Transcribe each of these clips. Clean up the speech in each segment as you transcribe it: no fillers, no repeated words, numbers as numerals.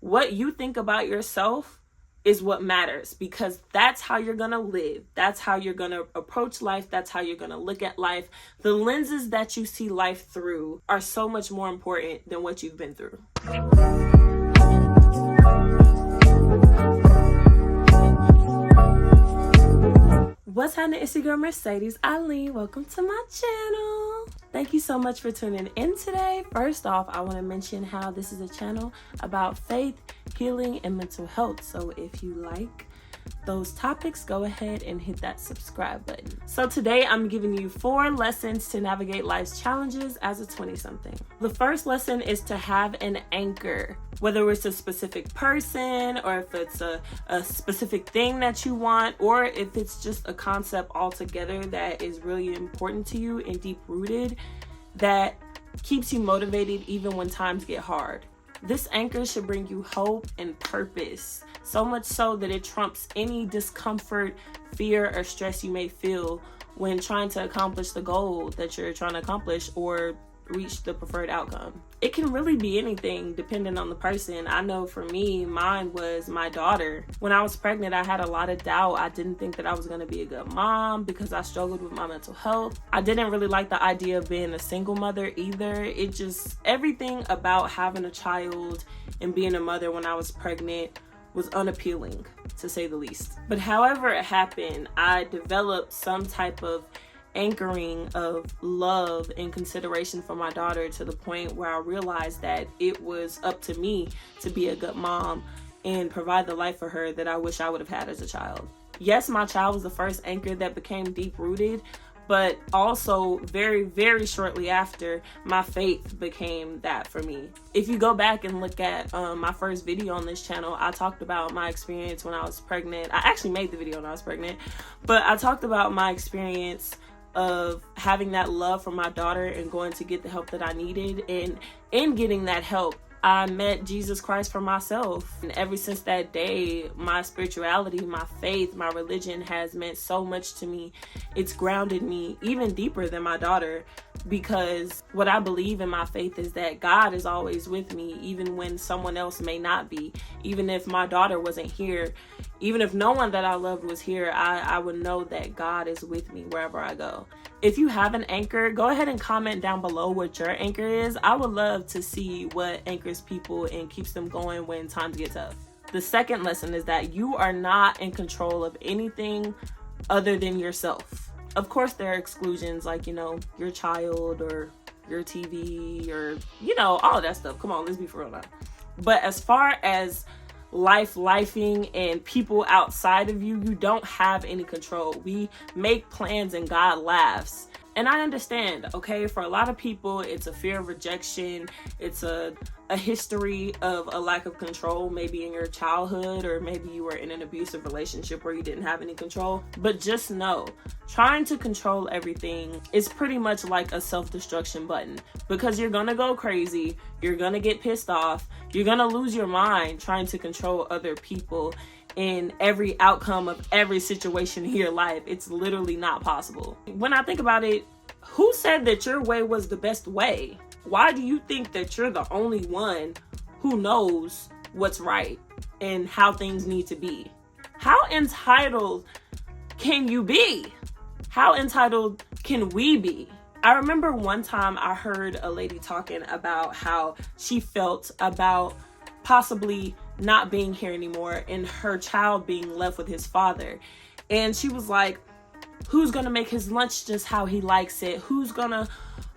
What you think about yourself is what matters, because that's how you're gonna live. That's how you're gonna approach life. That's how you're gonna look at life. The lenses that you see life through are so much more important than what you've been through. What's happening? It's your girl Mercedes Eileen. Welcome to my channel. Thank you so much for tuning in today. First off, I want to mention how this is a channel about faith, healing, and mental health. So if you like those topics, go ahead and hit that subscribe button. So today I'm giving you 4 lessons to navigate life's challenges as a 20-something. The first lesson is to have an anchor. Whether it's a specific person, or if it's a specific thing that you want, or if it's just a concept altogether that is really important to you and deep rooted, that keeps you motivated even when times get hard. This anchor should bring you hope and purpose, so much so that it trumps any discomfort, fear, or stress you may feel when trying to accomplish the goal that you're trying to accomplish or reach the preferred outcome. It can really be anything depending on the person. I know for me, mine was my daughter. When I was pregnant, I had a lot of doubt. I didn't think that I was going to be a good mom because I struggled with my mental health. I didn't really like the idea of being a single mother either. Everything about having a child and being a mother when I was pregnant was unappealing, to say the least. But however it happened, I developed some type of anchoring of love and consideration for my daughter, to the point where I realized that it was up to me to be a good mom and provide the life for her that I wish I would have had as a child. Yes, my child was the first anchor that became deep rooted, but also very, very shortly after, my faith became that for me. If you go back and look at my first video on this channel, I talked about my experience when I was pregnant. I actually made the video when I was pregnant, but I talked about my experience of having that love for my daughter and going to get the help that I needed. And in getting that help, I met Jesus Christ for myself. And ever since that day, my spirituality, my faith, my religion has meant so much to me. It's grounded me even deeper than my daughter, because what I believe in my faith is that God is always with me, even when someone else may not be. Even if my daughter wasn't here, even if no one that I loved was here, I would know that God is with me wherever I go. If you have an anchor, go ahead and comment down below what your anchor is. I would love to see what anchors people and keeps them going when times get tough. The second lesson is that you are not in control of anything other than yourself. Of course, there are exclusions, like, your child or your TV or, all of that stuff. Come on, let's be for real now. But as far as lifing and people outside of you, you don't have any control. We make plans and God laughs. And I understand, okay, for a lot of people, it's a fear of rejection. It's a history of a lack of control, maybe in your childhood, or maybe you were in an abusive relationship where you didn't have any control. But just know, trying to control everything is pretty much like a self-destruction button, because you're gonna go crazy, you're gonna get pissed off, you're gonna lose your mind trying to control other people in every outcome of every situation in your life. It's literally not possible. When I think about it, who said that your way was the best way? Why do you think that you're the only one who knows what's right and how things need to be? How entitled can you be? How entitled can we be? I remember one time I heard a lady talking about how she felt about possibly not being here anymore and her child being left with his father. And she was like, who's gonna make his lunch just how he likes it? Who's gonna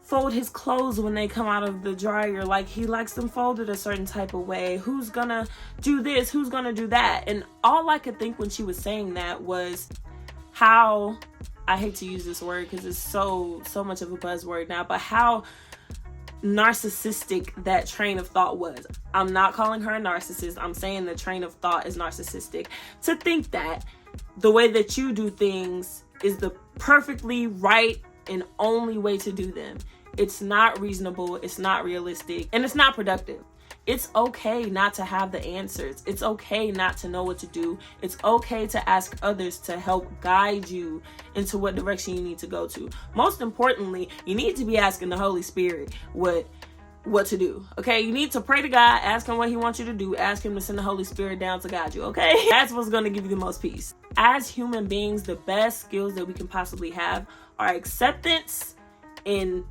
fold his clothes when they come out of the dryer like he likes them folded a certain type of way? Who's gonna do this? Who's gonna do that? And all I could think when she was saying that was how, I hate to use this word because it's so much of a buzzword now, but how narcissistic that train of thought was. I'm not calling her a narcissist. I'm saying the train of thought is narcissistic. To think that the way that you do things is the perfectly right and only way to do them. It's not reasonable, it's not realistic, and it's not productive. It's okay not to have the answers. It's okay not to know what to do. It's okay to ask others to help guide you into what direction you need to go to. Most importantly, you need to be asking the Holy Spirit what what to do. Okay, you need to pray to God, ask him what he wants you to do, ask him to send the Holy Spirit down to guide you. Okay, that's what's going to give you the most peace. As human beings, the best skills that we can possibly have are acceptance and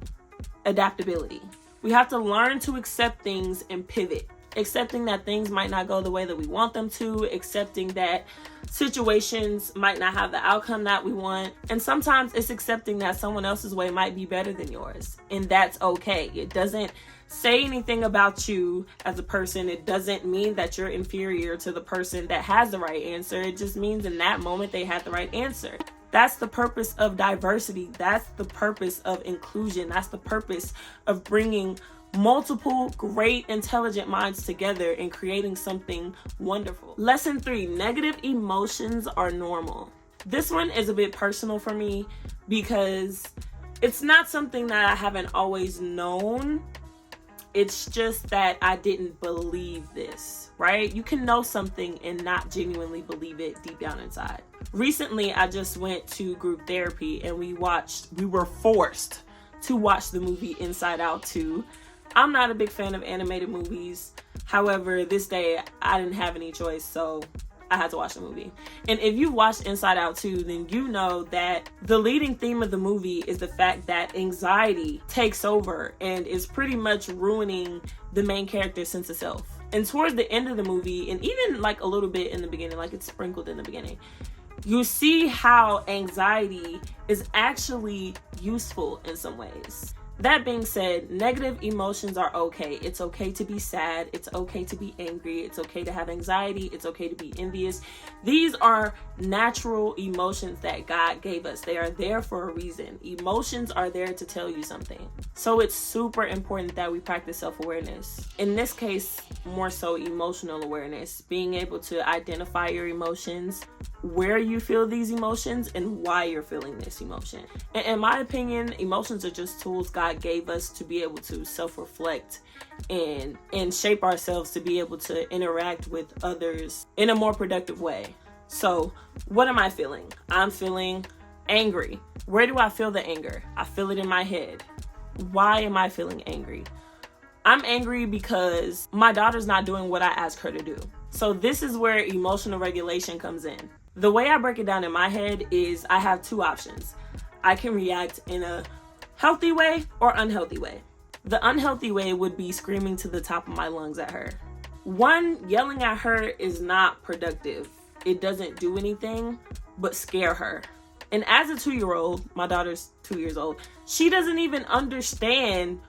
adaptability. We have to learn to accept things and pivot. Accepting that things might not go the way that we want them to, accepting that situations might not have the outcome that we want. And sometimes it's accepting that someone else's way might be better than yours. And that's okay. It doesn't say anything about you as a person. It doesn't mean that you're inferior to the person that has the right answer. It just means in that moment they had the right answer. That's the purpose of diversity. That's the purpose of inclusion. That's the purpose of bringing multiple great intelligent minds together and creating something wonderful. Lesson 3, negative emotions are normal. This one is a bit personal for me because it's not something that I haven't always known. It's just that I didn't believe this, right? You can know something and not genuinely believe it deep down inside. Recently, I just went to group therapy and we were forced to watch the movie Inside Out 2. I'm not a big fan of animated movies. However, this day I didn't have any choice, so I had to watch the movie. And if you watched Inside Out 2, then you know that the leading theme of the movie is the fact that anxiety takes over and is pretty much ruining the main character's sense of self. And towards the end of the movie, and even like a little bit in the beginning, like it's sprinkled in the beginning, you see how anxiety is actually useful in some ways. That being said, negative emotions are okay. It's okay to be sad. It's okay to be angry. It's okay to have anxiety. It's okay to be envious. These are natural emotions that God gave us. They are there for a reason. Emotions are there to tell you something. So it's super important that we practice self-awareness. In this case, more so emotional awareness, being able to identify your emotions, where you feel these emotions, and why you're feeling this emotion. And in my opinion, emotions are just tools God gave us to be able to self-reflect and shape ourselves to be able to interact with others in a more productive way. So what am I feeling? I'm feeling angry. Where do I feel the anger? I feel it in my head. Why am I feeling angry? I'm angry because my daughter's not doing what I asked her to do. So this is where emotional regulation comes in. The way I break it down in my head is I have two options. I can react in a healthy way or unhealthy way. The unhealthy way would be screaming to the top of my lungs at her. One, yelling at her is not productive. It doesn't do anything but scare her. And as a 2-year-old, my daughter's 2 years old, she doesn't even understand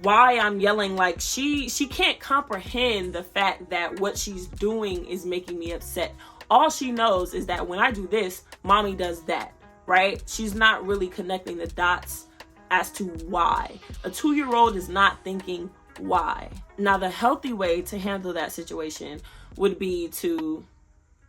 why I'm yelling. Like she can't comprehend the fact that what she's doing is making me upset. All she knows is that when I do this, mommy does that, right? She's not really connecting the dots as to why. A 2-year-old is not thinking why. Now, the healthy way to handle that situation would be to,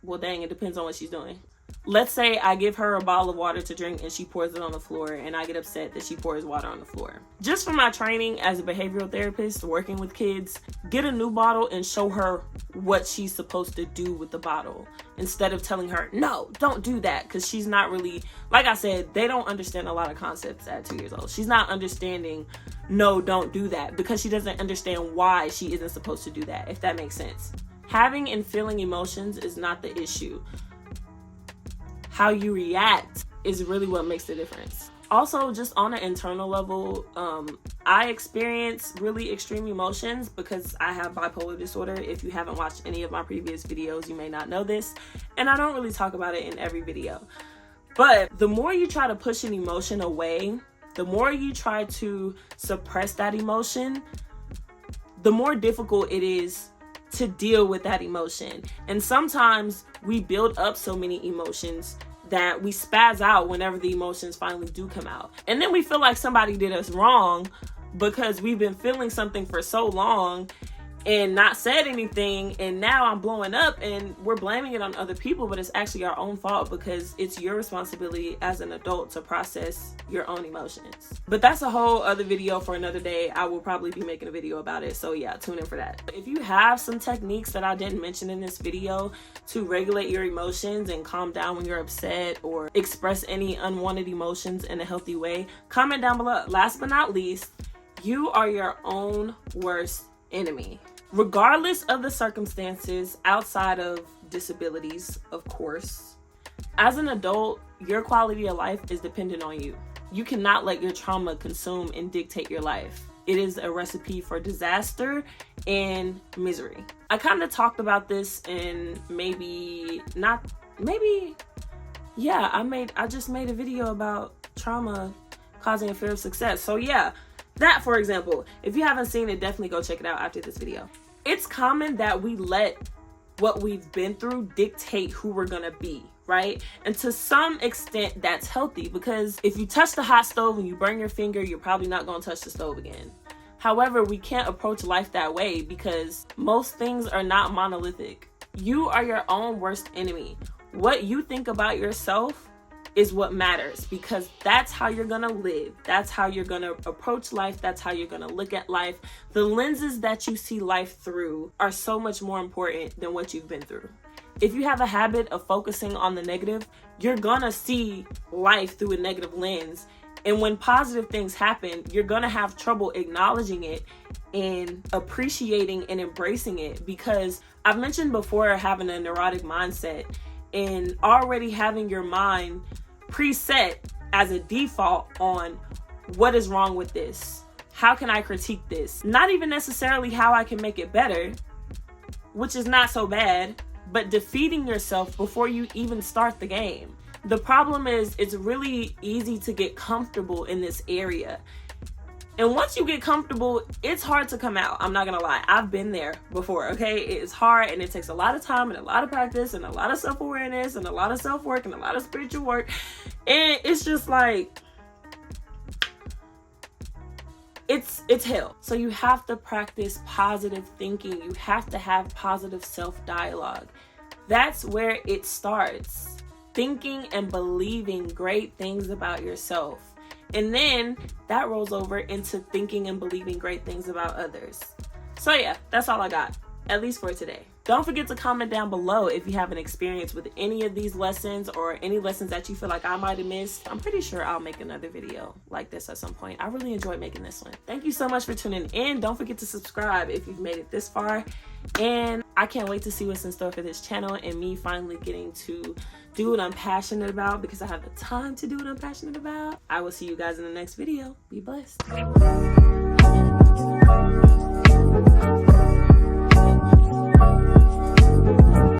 well, dang, it depends on what she's doing. Let's say I give her a bottle of water to drink and she pours it on the floor and I get upset that she pours water on the floor. Just from my training as a behavioral therapist working with kids, get a new bottle and show her what she's supposed to do with the bottle instead of telling her, no, don't do that, because she's not really, like I said, they don't understand a lot of concepts at 2 years old. She's not understanding, no, don't do that, because she doesn't understand why she isn't supposed to do that, if that makes sense. Having and feeling emotions is not the issue. How you react is really what makes the difference. Also, just on an internal level, I experience really extreme emotions because I have bipolar disorder. If you haven't watched any of my previous videos, you may not know this. And I don't really talk about it in every video. But the more you try to push an emotion away, the more you try to suppress that emotion, the more difficult it is to deal with that emotion. And sometimes we build up so many emotions that we spaz out whenever the emotions finally do come out. And then we feel like somebody did us wrong because we've been feeling something for so long and not said anything, and now I'm blowing up and we're blaming it on other people, but it's actually our own fault because it's your responsibility as an adult to process your own emotions. But that's a whole other video for another day. I will probably be making a video about it, so yeah, tune in for that. If you have some techniques that I didn't mention in this video to regulate your emotions and calm down when you're upset or express any unwanted emotions in a healthy way, comment down below. Last but not least, You are your own worst enemy. Regardless of the circumstances outside of disabilities, of course, as an adult, your quality of life is dependent on you. You cannot let your trauma consume and dictate your life. It is a recipe for disaster and misery. I kind of talked about this in I just made a video about trauma causing a fear of success. So yeah, that for example, if you haven't seen it, definitely go check it out after this video. It's common that we let what we've been through dictate who we're gonna be, right? And to some extent that's healthy, because if you touch the hot stove and you burn your finger, you're probably not gonna touch the stove again. However, we can't approach life that way because most things are not monolithic. You are your own worst enemy. What you think about yourself is what matters, because that's how you're gonna live. That's how you're gonna approach life. That's how you're gonna look at life. The lenses that you see life through are so much more important than what you've been through. If you have a habit of focusing on the negative, you're gonna see life through a negative lens. And when positive things happen, you're gonna have trouble acknowledging it and appreciating and embracing it, because I've mentioned before having a neurotic mindset and already having your mind preset as a default on what is wrong with this. How can I critique this? Not even necessarily how I can make it better, which is not so bad, but defeating yourself before you even start the game. The problem is it's really easy to get comfortable in this area. And once you get comfortable, it's hard to come out. I'm not gonna lie. I've been there before, okay? It's hard and it takes a lot of time and a lot of practice and a lot of self-awareness and a lot of self-work and a lot of spiritual work. And it's just like, it's hell. So you have to practice positive thinking. You have to have positive self-dialogue. That's where it starts. Thinking and believing great things about yourself. And then that rolls over into thinking and believing great things about others. So yeah, that's all I got, at least for today. Don't forget to comment down below if you have an experience with any of these lessons or any lessons that you feel like I might have missed. I'm pretty sure I'll make another video like this at some point. I really enjoyed making this one. Thank you so much for tuning in. Don't forget to subscribe if you've made it this far. And I can't wait to see what's in store for this channel and me finally getting to do what I'm passionate about, because I have the time to do what I'm passionate about. I will see you guys in the next video. Be blessed.